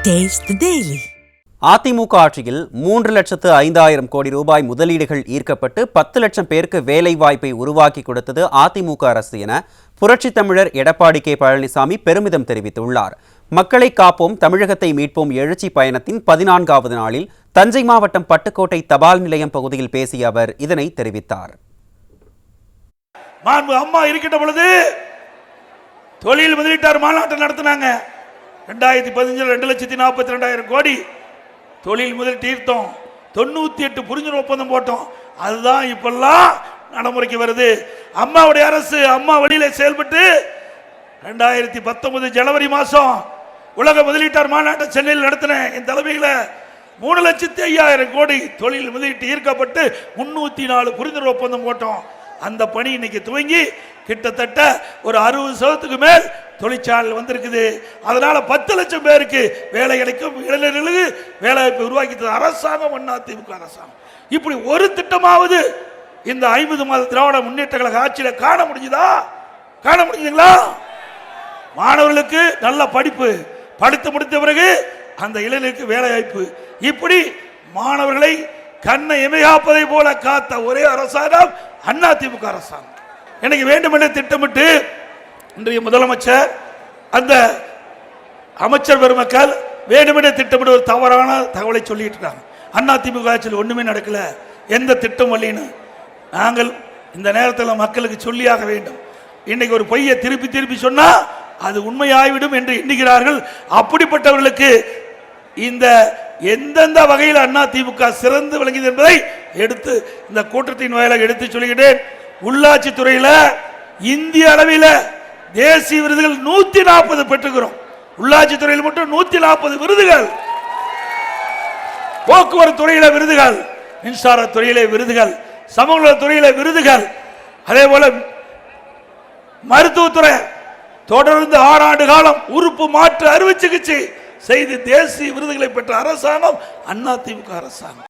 Taste the Daily. AIADMK ஆட்சியில் 3,05,000 கோடி ரூபாய் முதலீடுகள் ஈர்க்கப்பட்டு 10 லட்சம் பேருக்கு வேலை வாய்ப்பை உருவாக்கி கொடுத்தது அதிமுக அரசு என புரட்சித் தமிழர் எடப்பாடி கே பழனிசாமி பெருமிதம் தெரிவித்துள்ளார். மக்களை காப்போம் தமிழகத்தை மீட்போம் எழுச்சி பயணத்தின் 14வது நாளில் தஞ்சை மாவட்டம் பட்டுக்கோட்டை தபால் நிலையம் பகுதியில் பேசிய அவர் இதனை தெரிவித்தார். அம்மா இருக்கின்ற பொழுது தொழில் முதலீட்டார் மாநாட்டம் நடத்தினாங்க. 2015 2,42,000 கோடி தொழில் முதலீட்டு ஈர்த்தோம். 98 புரிந்துணர்வு ஒப்பந்தம் போட்டோம். அதுதான் இப்பெல்லாம் நடைமுறைக்கு வருது. அம்மாவுடைய அரசு அம்மா வழியில செயல்பட்டு 2019 ஜனவரி மாதம் உலக முதலீட்டார் மாநாட்டை சென்னையில் நடத்தினேன். என் தலைமையில் 3,05,000 கோடி தொழில் முதலீட்டு ஈர்க்கப்பட்டு 304 புரிந்துணர்வு ஒப்பந்தம் போட்டோம். அந்த பணி இன்னைக்கு துவங்கி கிட்டத்தட்ட ஒரு 60% மேல் தொழிற்சாலை வந்திருக்குது. அதனால 10 லட்சம் பேருக்கு வேலை கிடைக்கும், இளைஞர்களுக்கு வேலை வாய்ப்பு உருவாக்கி அரசாங்கம் அதிமுக அரசாங்கம். இப்படி ஒரு திட்டமாவது இந்த 50 மாத திராவிட முன்னேற்ற கழக ஆட்சியில் காண முடிஞ்சுதா? காண முடிஞ்சுங்களா? மாணவர்களுக்கு நல்ல படிப்பு, படித்து முடித்த பிறகு அந்த இளைஞருக்கு வேலை வாய்ப்பு, இப்படி மாணவர்களை கண்ணை இமையாப்பதை போல காத்த ஒரே அரசாங்கம் அதிமுக அரசாங்கம். எனக்கு வேண்டுமென்றே திட்டமிட்டு இன்றைய முதலமைச்சர் அந்த அமைச்சர் பெருமக்கள் வேண்டுமென்றே திட்டமிட்டு ஒரு தவறான தகவலை சொல்லிட்டு இருக்காங்க. அதிமுக ஆட்சியில் ஒண்ணுமே நடக்கல, எந்த திட்டம் வரலன்னு. நாங்கள் இந்த நேரத்தில் மக்களுக்கு சொல்லியாக வேண்டும். இன்னைக்கு ஒரு பொய்யை திருப்பி திருப்பி சொன்னா அது உண்மையாகிவிடும் என்று எண்ணுகிறார்கள். அப்படிப்பட்டவர்களுக்கு இந்த எந்தெந்த வகையில் அதிமுக சிறந்து விளங்கியது என்பதை எடுத்து இந்த கூட்டத்தின் வாயிலாக எடுத்து சொல்கிறேன். உள்ளாட்சி துறையில் இந்திய அளவில் தேசிய விருதுகள் 140 பெற்றுக்கிறோம். உள்ளாட்சி துறையில் மட்டும் 140 விருதுகள், போக்குவரத்து துறையில விருதுகள், மின்சார துறையிலே விருதுகள், சமூக துறையில விருதுகள், அதே போல மருத்துவத்துறை தொடர்ந்து 6 ஆண்டு காலம் உறுப்பு மாற்று அறுவை சிகிச்சை செய்து தேசிய விருதுகளை பெற்ற அரசாங்கம் அதிமுக அரசாங்கம்.